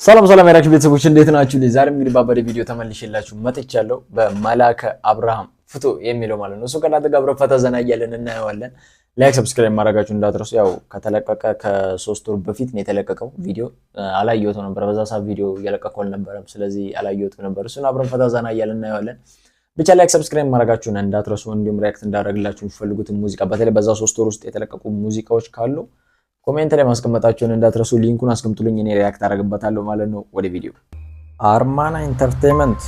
ሰላም ሰላም ያላችሁ ቤተሰቦች እንዴት ናችሁ? ዛሬም እንግዲህ ባበደ ቪዲዮ ተመልሼላችሁ መጥቻለሁ። በመላከ አብርሃም ፍቶ የሚለው ማለት ነው። እሱ ከናንተ ጋር አብረን ፈታ ዘና እያለን እናየዋለን። ላይክ ሰብስክራይብ ማድረጋችሁ እንዳትረሱ። ያው ከተለቀቀ ከ3 ወር በፊት ነው የተለቀቀው ቪዲዮ። አላየሁትም ነበር፣ በዛ ሰዓት ቪዲዮ እየለቀቀው አልነበረም። ስለዚህ አላየሁትም ነበር። እሱን አብረን ፈታ ዘና እያለን እናየዋለን። ብቻ ላይክ ሰብስክራይብ ማድረጋችሁን እንዳትረሱ። እንዲሁም ሪአክት እንዳደረግላችሁ የምትፈልጉትን ሙዚቃ በተለይ በዛ 3 ወር ውስጥ የተለቀቁ ሙዚቃዎች ካሉ ኮሜንት ላይ ማስቀመጣችሁን እንዳትረሱ። ሊንኩን አስቀምጡልኝ፣ እኔ ሪአክት አደርግበታለሁ ማለት ነው። ወደ ቪዲዮ አርማና ኢንተርቴይንመንት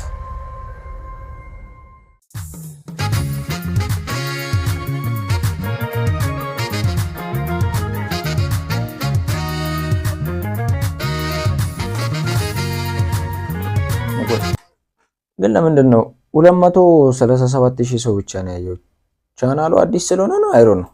ግን ለምንድን ነው 237,000 ሰው ብቻ ነው ያየው? ቻናሉ አዲስ ስለሆነ ነው አይሮ ነው።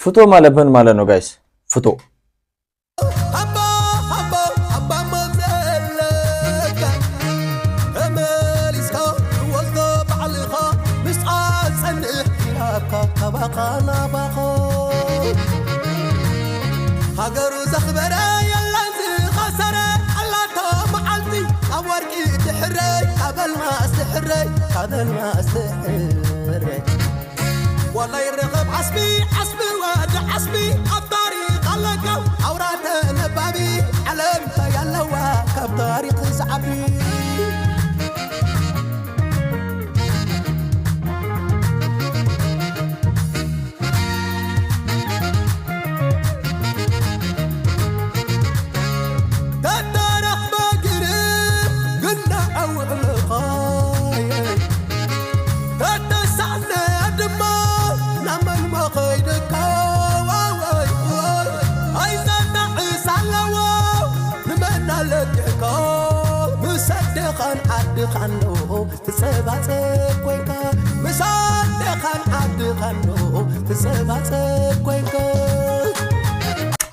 ፍቶ ማለት ምን ማለት ነው ጋይስ? ፍቶ ሀገሩ ዘኽበረ የላንዚ ኸሰረ አላቶ መዓልቲ አወርቂ ትሕረይ አበልማስ ትሕረይ አበልማስ ትሕረይ والله يرغب عصبي عصبي واد عصبي الطريق لقى أوراد نبابي علم يلوى كبطريق زعبي تدرخ بقرب قلنا أول خاية تدسعنا دماغ خانو تسبات كويكا مساد خان عبد خانو تسبات كويكا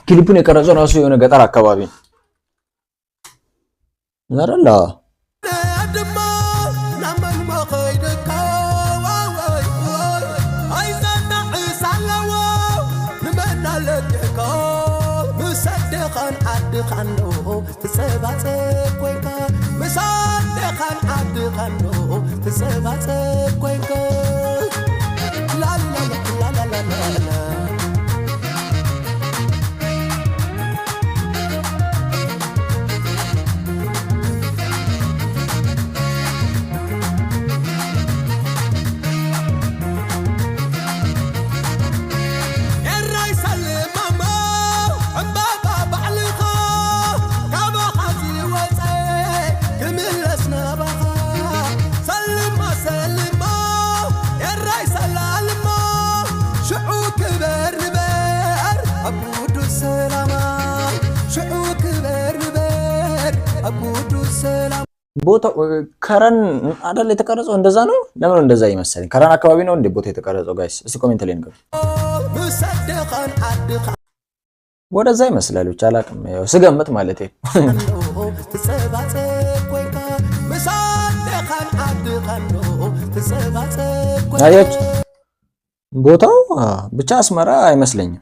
ክሊፑን የቀረጸው ራሱ የሆነ ገጠር አካባቢ ነረላ خانو تسبات كويكا مساد خان عبد خانو تسبات كويكا لا لا لا لا لا لا لا ቦታው ከረን አይደል የተቀረጸው? እንደዛ ነው። ለምን እንደዛ ይመስላል? ከረን አካባቢ ነው እንዴ ቦታ የተቀረጸው? ጋይስ እስቲ ኮሜንት ላይ ንገሩ። ወደዛ ይመስላል ብቻ አላውቅም፣ ያው ስገምት ማለት ነው። አያችሁ ቦታው ብቻ አስመራ አይመስለኝም።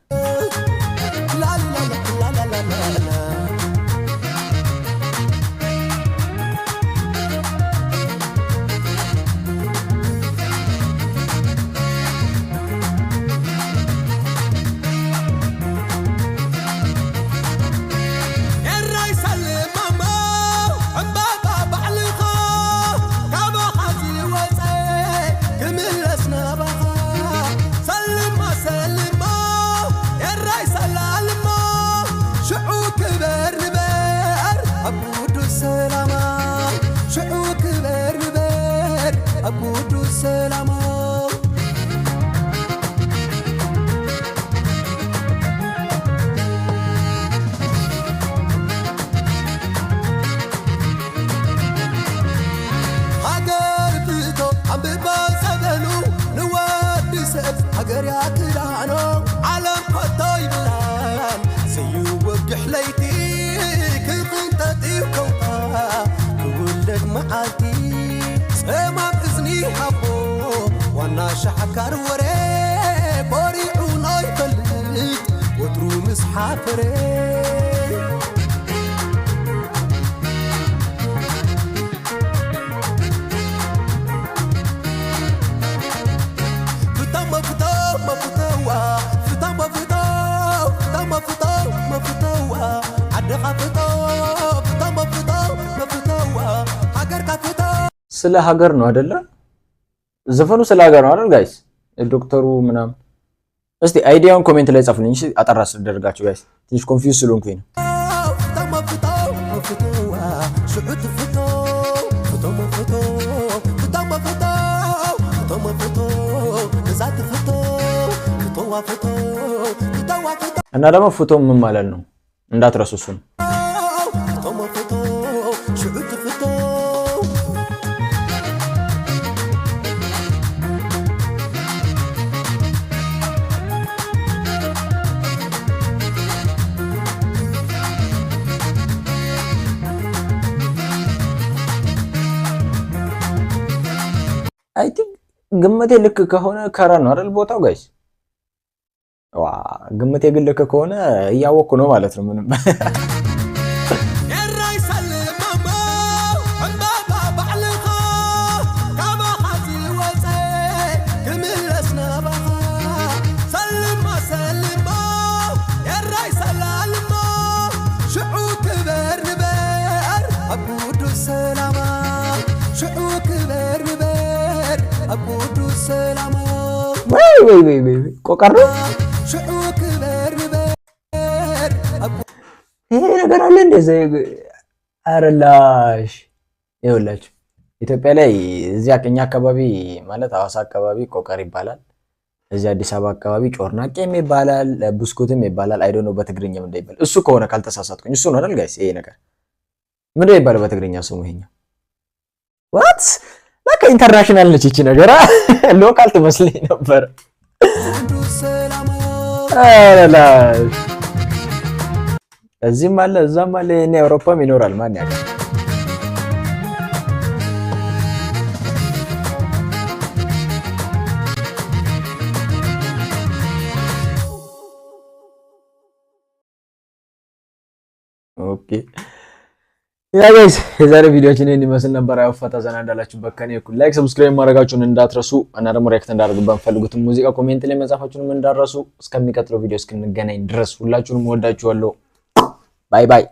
يا كلانو عالم خطاي بلان سيو وقح ليتي كنت تيوكوطا كولد معاتي سما بإذني حبو وانا شحكار وري بوريعو ناي فلت وترو مسحافري ስለ ሀገር ነው አይደለ? ዘፈኑ ስለ ሀገር ነው አይደል ጋይስ? ዶክተሩ ምናምን እስቲ አይዲያውን ኮሜንት ላይ ጻፉልኝ። እሺ አጠራ ስለደረጋችሁ ጋይስ ትንሽ ኮንፊውዝ ስለሆንኩኝ ነው። እና ደግሞ ፎቶ ምን ማለት ነው እንዳትረሱ እሱን። አይ ቲንክ ግምቴ ልክ ከሆነ ከራ ነው አይደል ቦታው ጋይስ? ዋ ግምቴ ግን ልክ ከሆነ እያወቅኩ ነው ማለት ነው። ምንም ወይ ቆቀር ይሄ ነገር አለ እንደዚህ አረላሽ ይኸውላችሁ ኢትዮጵያ ላይ እዚያ ከኛ አካባቢ ማለት ሐዋሳ አካባቢ ቆቀር ይባላል። እዚህ አዲስ አበባ አካባቢ ጮርናቄም ይባላል፣ ብስኩትም ይባላል። አይ ዶንት ኖ በትግርኛም እንደይባል እሱ ከሆነ ካልተሳሳትኩኝ እሱ ነው አይደል ጋይስ? ይሄ ነገር ምንድነው ይባላል በትግርኛ ስሙ? ይሄኛው ዋት በቃ ኢንተርናሽናል ነች እቺ ነገር። ሎካል ትመስለኝ ነበር። አረላሽ እዚህም አለ እዛም አለ። እኔ አውሮፓም ይኖራል ማን ያውቃል? ኦኬ ያ ጋይስ የዛሬ ቪዲዮችን ይሄን ይመስል ነበር። ያው ፈታ ዘና እንዳላችሁበት ከኔ እኩል ላይክ ሰብስክራይብ ማድረጋችሁን እንዳትረሱ እና ደግሞ ሪአክት እንዳደርግበት ፈልጉት ሙዚቃ ኮሜንት ላይ መጻፋችሁንም እንዳትረሱ። እስከሚቀጥለው ቪዲዮ እስክንገናኝ ድረስ ሁላችሁንም ወዳችኋለሁ። ባይ ባይ።